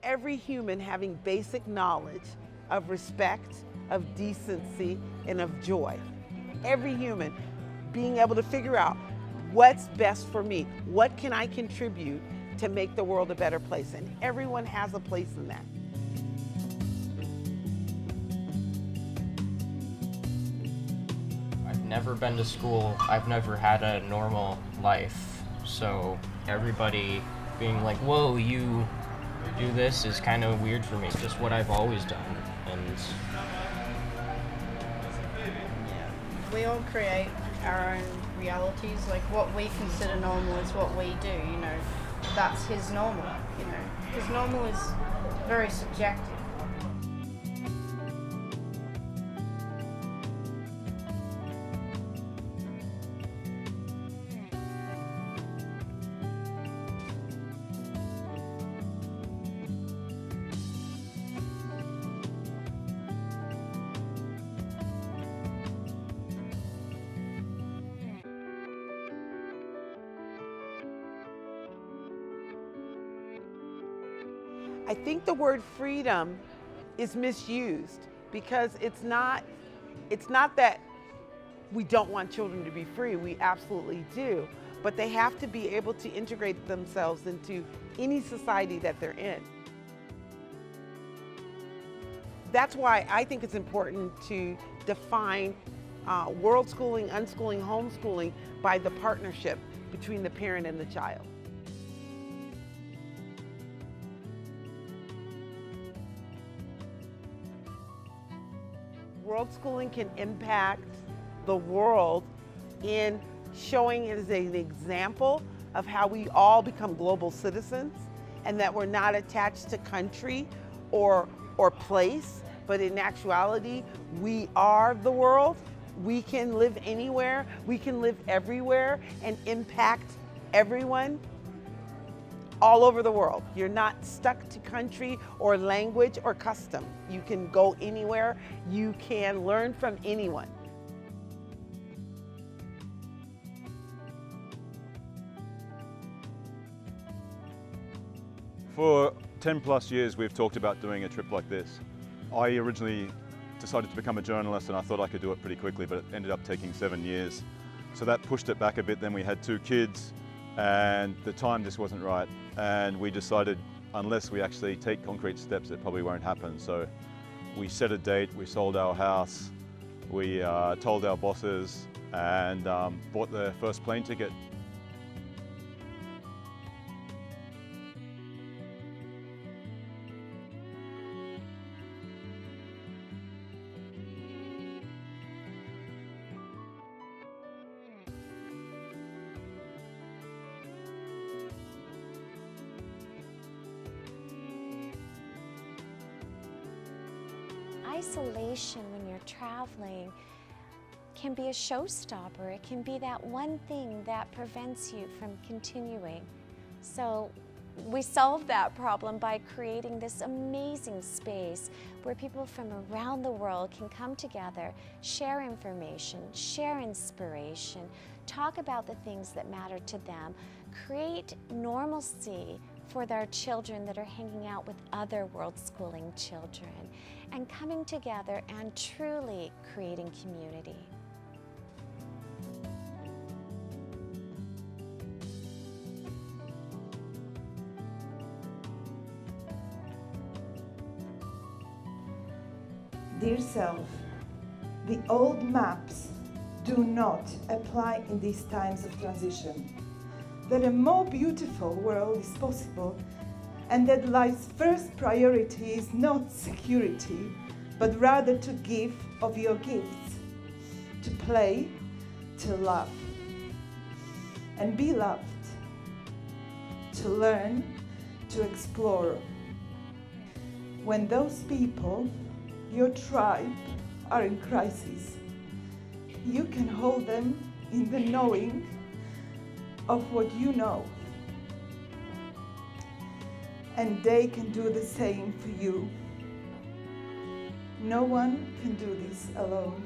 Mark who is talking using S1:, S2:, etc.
S1: every human having basic knowledge of respect, of decency, and of joy. Every human being able to figure out what's best for me, what can I contribute to make the world a better place, and everyone has a place in that.
S2: I've never been to school, I've never had a normal life, so everybody being like, whoa, you do this is kind of weird for me. It's just what I've always done, and
S3: we all create our own realities. Like what we consider normal is what we do, you know. That's his normal, you know. His normal is very subjective.
S1: I think the word freedom is misused because it's not that we don't want children to be free. We absolutely do. But they have to be able to integrate themselves into any society that they're in. That's why I think it's important to define world schooling, unschooling, homeschooling by the partnership between the parent and the child. World schooling can impact the world in showing it as an example of how we all become global citizens and that we're not attached to country or place, but in actuality, we are the world. We can live anywhere, we can live everywhere and impact everyone all over the world. You're not stuck to country or language or custom. You can go anywhere. You can learn from anyone.
S4: For 10 plus years, we've talked about doing a trip like this. I originally decided to become a journalist and I thought I could do it pretty quickly, but it ended up taking 7 years. So that pushed it back a bit. Then we had 2 kids and the time just wasn't right. And we decided unless we actually take concrete steps, it probably won't happen. So we set a date, we sold our house, we told our bosses and bought the first plane ticket.
S5: Isolation when you're traveling can be a showstopper. It can be that one thing that prevents you from continuing. So we solved that problem by creating this amazing space where people from around the world can come together, share information, share inspiration, talk about the things that matter to them, create normalcy for their children that are hanging out with other world schooling children, and coming together and truly creating community.
S6: Dear self, the old maps do not apply in these times of transition. That a more beautiful world is possible and that life's first priority is not security, but rather to give of your gifts, to play, to love, and be loved, to learn, to explore. When those people, your tribe, are in crisis, you can hold them in the knowing of what you know. And they can do the same for you. No one can do this alone.